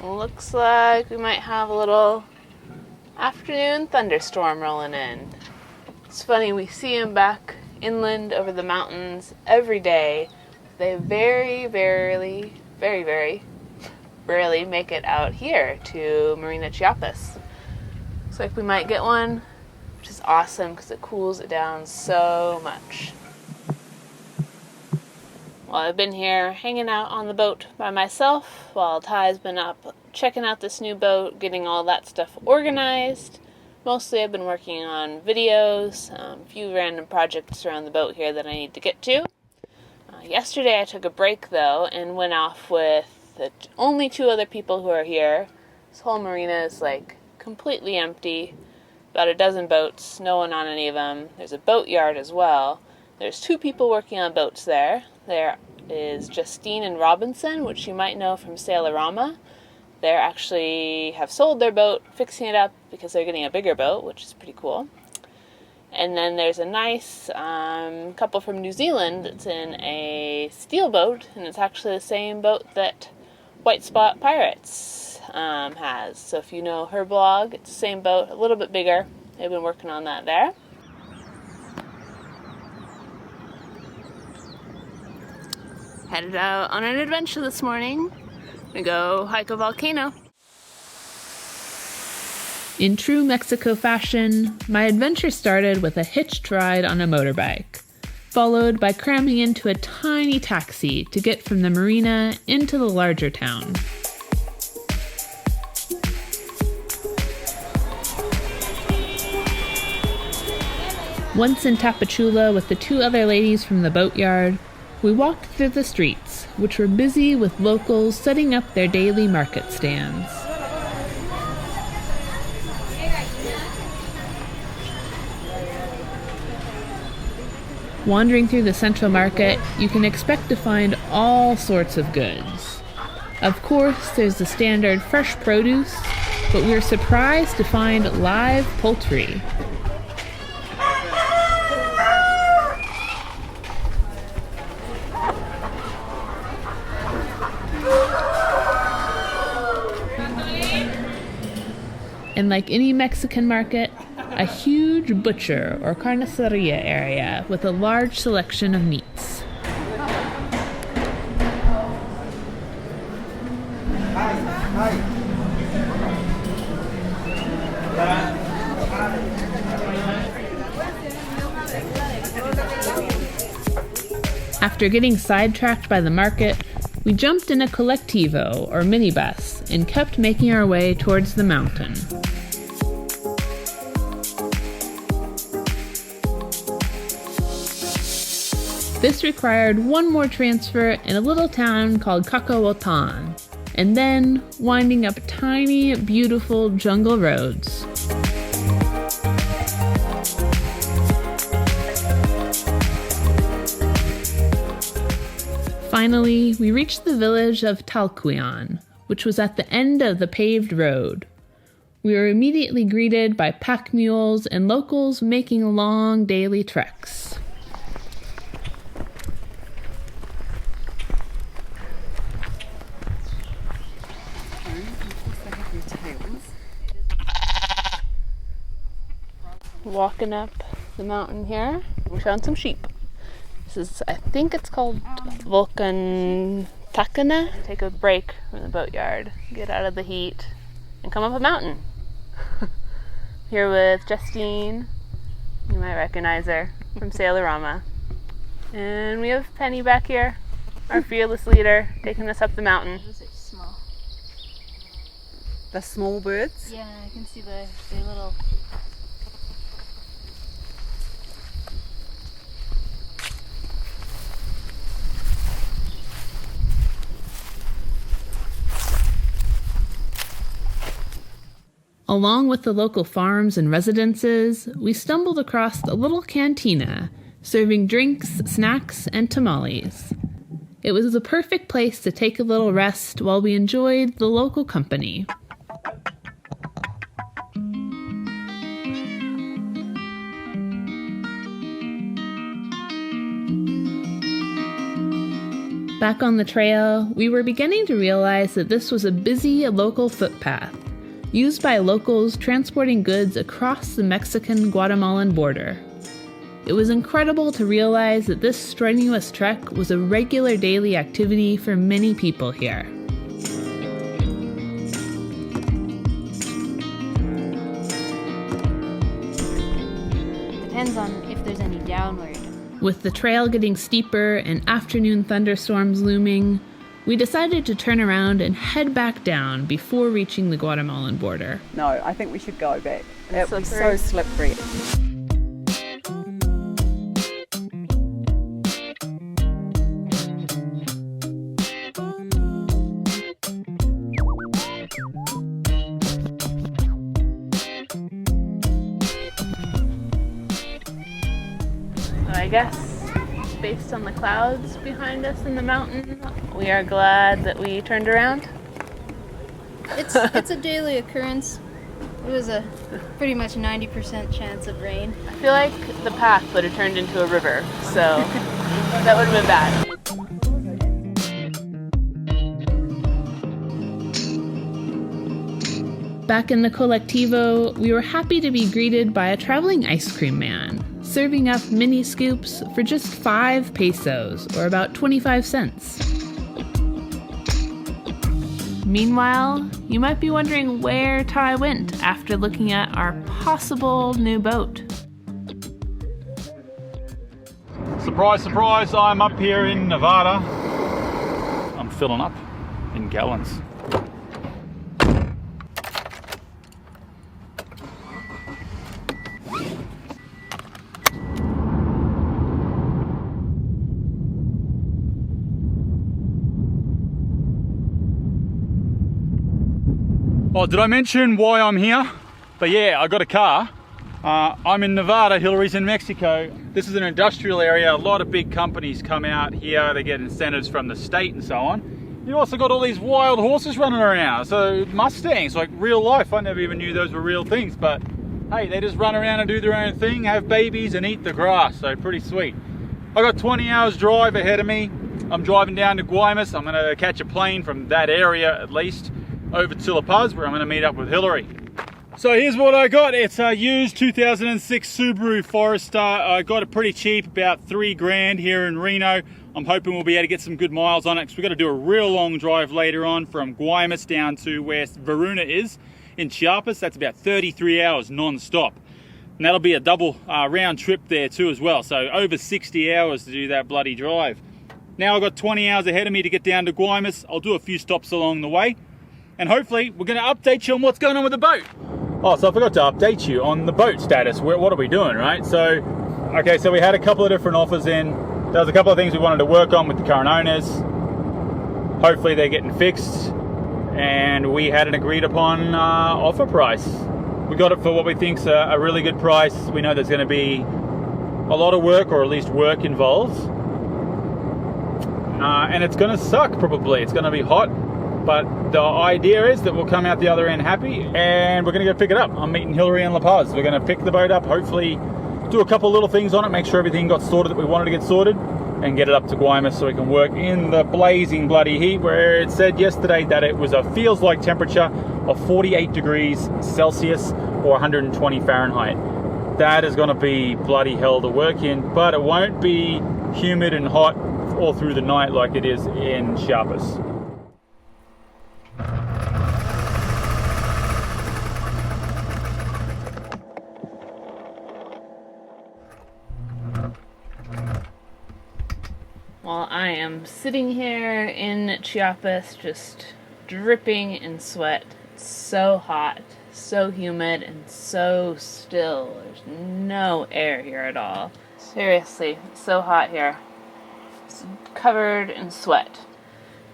Looks like we might have a little afternoon thunderstorm rolling in. It's funny, we see them back inland over the mountains every day. They very rarely make it out here to Marina, Chiapas. Looks like we might get one, which is awesome because it cools it down so much. Well, I've been here hanging out on the boat by myself while Ty's been up checking out this new boat, getting all that stuff organized. Mostly I've been working on videos, a few random projects around the boat here that I need to get to. Yesterday I took a break though and went off with the only 2 other people who are here. This whole marina is like completely empty. About a dozen boats, no one on any of them. There's a boatyard as well. There's 2 people working on boats there. There is Justine and Robinson, which you might know from Sailorama. They actually have sold their boat, fixing it up because they're getting a bigger boat, which is pretty cool. And then there's a nice couple from New Zealand that's in a steel boat, and it's actually the same boat that White Spot Pirates has. So if you know her blog, it's the same boat, a little bit bigger. They've been working on that there. Headed out on an adventure this morning. We go hike a volcano. In true Mexico fashion, my adventure started with a hitched ride on a motorbike, followed by cramming into a tiny taxi to get from the marina into the larger town. Once in Tapachula with the 2 other ladies from the boatyard, we walked through the streets, which were busy with locals setting up their daily market stands. Wandering through the central market, you can expect to find all sorts of goods. Of course, there's the standard fresh produce, but we were surprised to find live poultry. And like any Mexican market, a huge butcher or carniceria area with a large selection of meats. After getting sidetracked by the market, we jumped in a collectivo or minibus and kept making our way towards the mountain. This required one more transfer in a little town called Cacahuatan, and then winding up tiny, beautiful jungle roads. Finally, we reached the village of Talcuyan, which was at the end of the paved road. We were immediately greeted by pack mules and locals making long daily treks. Walking up the mountain here, we found some sheep. This is, I think it's called Volcano. Take a break from the boatyard, get out of the heat, and come up a mountain. Here with Justine, you might recognize her from Sailorama. And we have Penny back here, our fearless leader, taking us up the mountain. Small. The small birds? Yeah, I can see the little... Along with the local farms and residences, we stumbled across a little cantina, serving drinks, snacks, and tamales. It was the perfect place to take a little rest while we enjoyed the local company. Back on the trail, we were beginning to realize that this was a busy local footpath, used by locals transporting goods across the Mexican-Guatemalan border. It was incredible to realize that this strenuous trek was a regular daily activity for many people here. Depends on if there's any downward. With the trail getting steeper and afternoon thunderstorms looming, we decided to turn around and head back down before reaching the Guatemalan border. No, I think we should go back. It It's would be so slippery. I guess, based on the clouds behind us in the mountain, we are glad that we turned around. It's a daily occurrence. It was a pretty much 90% chance of rain. I feel like the path would have turned into a river, so that would have been bad. Back in the Colectivo, we were happy to be greeted by a traveling ice cream man, serving up mini scoops for just 5 pesos, or about 25 cents. Meanwhile, you might be wondering where Ty went after looking at our possible new boat. Surprise, surprise, I'm up here in Nevada. I'm filling up in gallons. Oh, did I mention why I'm here? But yeah, I got a car. I'm in Nevada, Hillary's in Mexico. This is an industrial area. A lot of big companies come out here. They get incentives from the state and so on. You also got all these wild horses running around. So Mustangs, like real life. I never even knew those were real things, but hey, they just run around and do their own thing, have babies and eat the grass. So pretty sweet. I got 20 hours drive ahead of me. I'm driving down to Guaymas. I'm gonna catch a plane from that area at least over to La Paz, where I'm going to meet up with Hillary. So here's what I got. It's a used 2006 Subaru Forester. I got it pretty cheap, about $3,000 here in Reno. I'm hoping we'll be able to get some good miles on it because we've got to do a real long drive later on from Guaymas down to where Varuna is in Chiapas. That's about 33 hours non-stop. And that'll be a double round trip there too as well. So over 60 hours to do that bloody drive. Now I've got 20 hours ahead of me to get down to Guaymas. I'll do a few stops along the way. And hopefully we're going to update you on what's going on with the boat. Oh, so I forgot to update you on the boat status. What are we doing, right? So, okay, so we had a couple of different offers in. There was a couple of things we wanted to work on with the current owners. Hopefully they're getting fixed. And we had an agreed upon offer price. We got it for what we think's a really good price. We know there's going to be a lot of work, or at least work involved. And it's going to suck probably. It's going to be hot. But the idea is that we'll come out the other end happy, and we're going to go pick it up. I'm meeting Hillary in La Paz. We're going to pick the boat up, hopefully do a couple little things on it, make sure everything got sorted that we wanted to get sorted, and get it up to Guaymas so we can work in the blazing bloody heat, where it said yesterday that it was a feels like temperature of 48 degrees Celsius or 120 Fahrenheit. That is going to be bloody hell to work in, but it won't be humid and hot all through the night like it is in Chiapas. While I am sitting here in Chiapas just dripping in sweat. It's so hot, so humid, and so still. There's no air here at all. Seriously, it's so hot here. It's covered in sweat.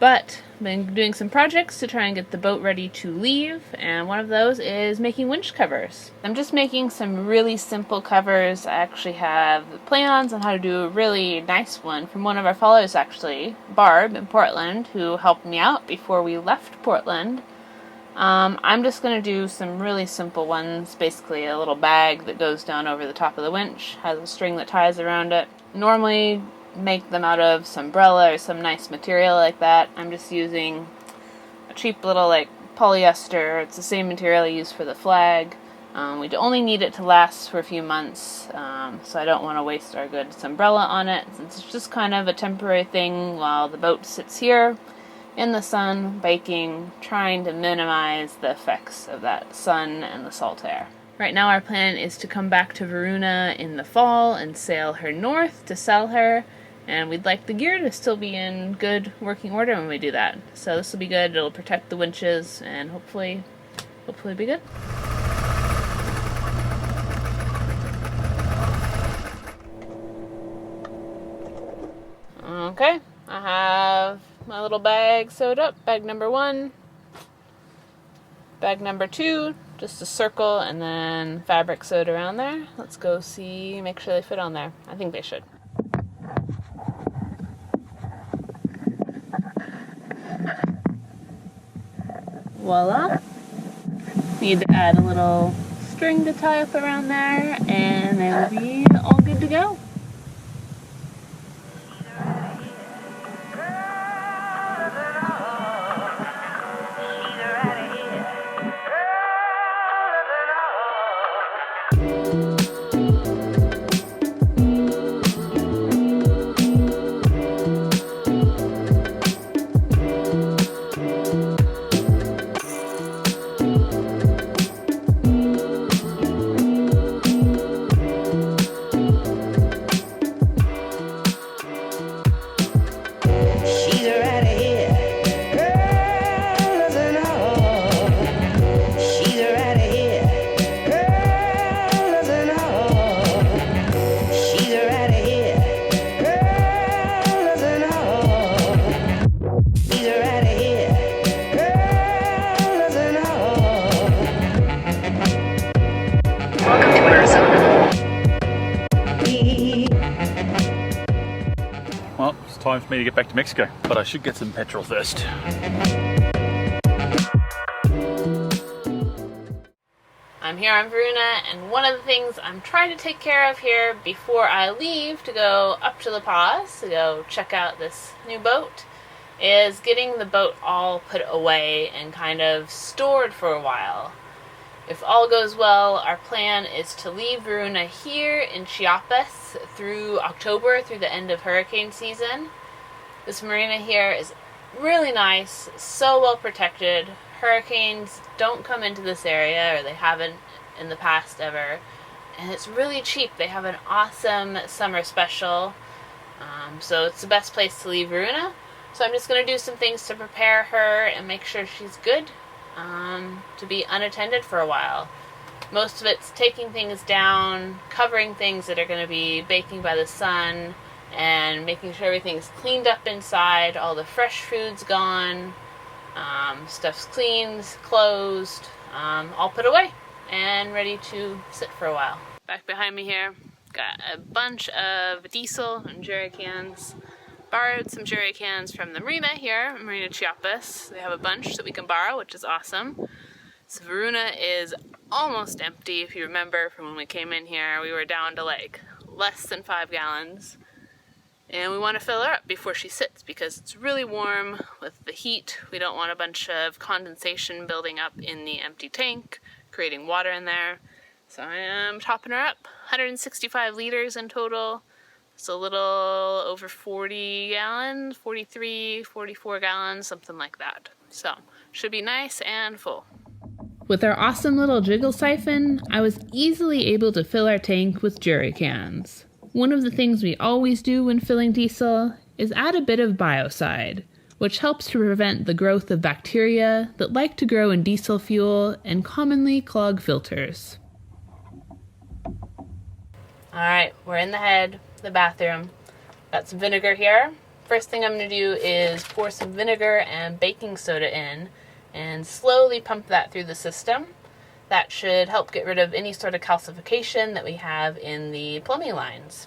But I've been doing some projects to try and get the boat ready to leave, and one of those is making winch covers. I'm just making some really simple covers. I actually have plans on how to do a really nice one from one of our followers, actually, Barb in Portland, who helped me out before we left Portland. I'm just going to do some really simple ones, basically a little bag that goes down over the top of the winch, has a string that ties around it. Normally, make them out of sombrella or some nice material like that. I'm just using a cheap little like polyester. It's the same material I use for the flag. We only need it to last for a few months, so I don't want to waste our good umbrella on it. It's just kind of a temporary thing while the boat sits here in the sun, baking, trying to minimize the effects of that sun and the salt air. Right now our plan is to come back to Varuna in the fall and sail her north to sell her, and we'd like the gear to still be in good working order when we do that. So this will be good, it'll protect the winches, and hopefully be good. Okay, I have my little bag sewed up, bag number 1. Bag number 2, just a circle and then fabric sewed around there. Let's go see, make sure they fit on there. I think they should. Voila. Need to add a little string to tie up around there and they will be all good to go. Well, it's time for me to get back to Mexico, but I should get some petrol first. I'm here on Varuna, and one of the things I'm trying to take care of here before I leave to go up to La Paz to go check out this new boat is getting the boat all put away and kind of stored for a while. If all goes well, our plan is to leave Varuna here in Chiapas through October, through the end of hurricane season. This marina here is really nice, so well protected. Hurricanes don't come into this area, or they haven't in the past ever. And it's really cheap. They have an awesome summer special. So it's the best place to leave Varuna. So I'm just going to do some things to prepare her and make sure she's good. To be unattended for a while. Most of it's taking things down, covering things that are going to be baking by the sun, and making sure everything's cleaned up inside, all the fresh food's gone, stuff's cleaned, closed, all put away and ready to sit for a while. Back behind me here, got a bunch of diesel and jerry cans. Borrowed some jerry cans from the marina here, Marina Chiapas. They have a bunch that we can borrow, which is awesome. So Varuna is almost empty. If you remember from when we came in here, we were down to like less than 5 gallons. And we want to fill her up before she sits because it's really warm with the heat. We don't want a bunch of condensation building up in the empty tank, creating water in there. So I am topping her up. 165 liters in total. It's a little over 40 gallons, 43, 44 gallons, something like that. So, should be nice and full. With our awesome little jiggle siphon, I was easily able to fill our tank with jerry cans. One of the things we always do when filling diesel is add a bit of biocide, which helps to prevent the growth of bacteria that like to grow in diesel fuel and commonly clog filters. Alright, we're in the head. The bathroom. Got some vinegar here. First thing I'm going to do is pour some vinegar and baking soda in and slowly pump that through the system. That should help get rid of any sort of calcification that we have in the plumbing lines.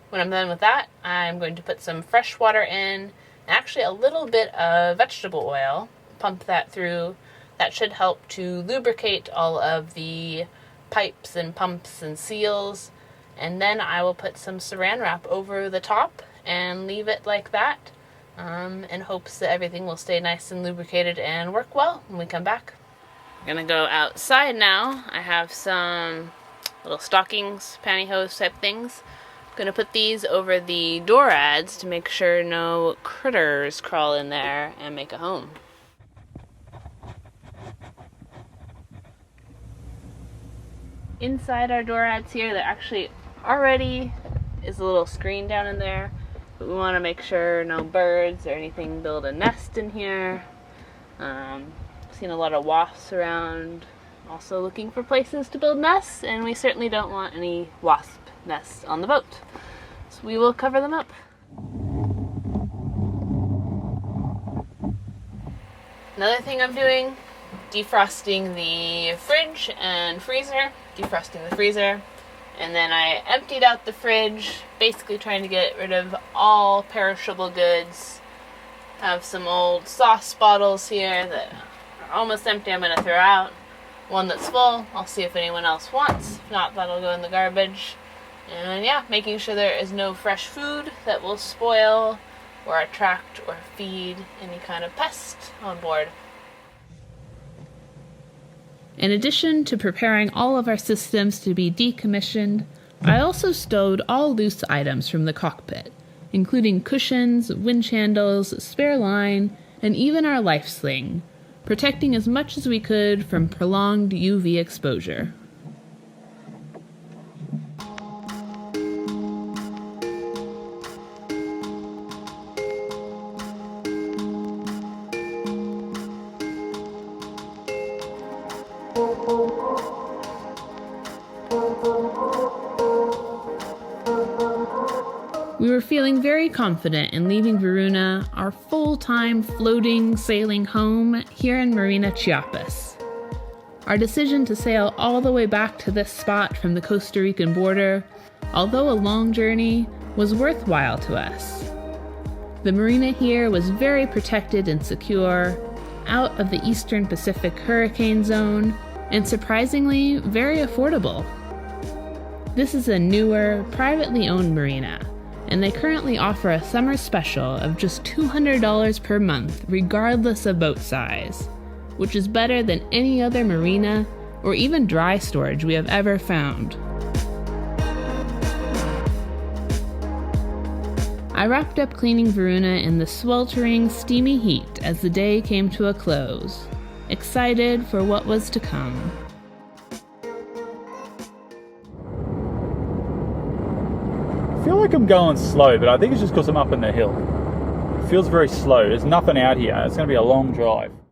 When I'm done with that, I'm going to put some fresh water in, actually a little bit of vegetable oil, pump that through. That should help to lubricate all of the pipes and pumps and seals and then I will put some saran wrap over the top and leave it like that, in hopes that everything will stay nice and lubricated and work well when we come back. I'm gonna go outside now. I have some little stockings, pantyhose type things. I'm gonna put these over the door ads to make sure no critters crawl in there and make a home. Inside our door ads here, there actually already is a little screen down in there, but we want to make sure no birds or anything build a nest in here. Seen a lot of wasps around also looking for places to build nests, and we certainly don't want any wasp nests on the boat, so we will cover them up. Another thing I'm doing, defrosting the fridge and freezer. Defrosting the freezer, and then I emptied out the fridge, basically trying to get rid of all perishable goods. Have some old sauce bottles here that are almost empty. I'm going to throw out. One that's full, I'll see if anyone else wants. If not, that'll go in the garbage. And yeah, making sure there is no fresh food that will spoil or attract or feed any kind of pest on board. In addition to preparing all of our systems to be decommissioned, I also stowed all loose items from the cockpit, including cushions, winch handles, spare line, and even our life sling, protecting as much as we could from prolonged UV exposure. We were feeling very confident in leaving Varuna, our full-time floating sailing home here in Marina, Chiapas. Our decision to sail all the way back to this spot from the Costa Rican border, although a long journey, was worthwhile to us. The marina here was very protected and secure, out of the eastern Pacific hurricane zone, and surprisingly, very affordable. This is a newer, privately owned marina, and they currently offer a summer special of just $200 per month, regardless of boat size, which is better than any other marina or even dry storage we have ever found. I wrapped up cleaning Varuna in the sweltering, steamy heat as the day came to a close, excited for what was to come. I feel like I'm going slow, but I think it's just because I'm up in the hill. It feels very slow. There's nothing out here. It's going to be a long drive.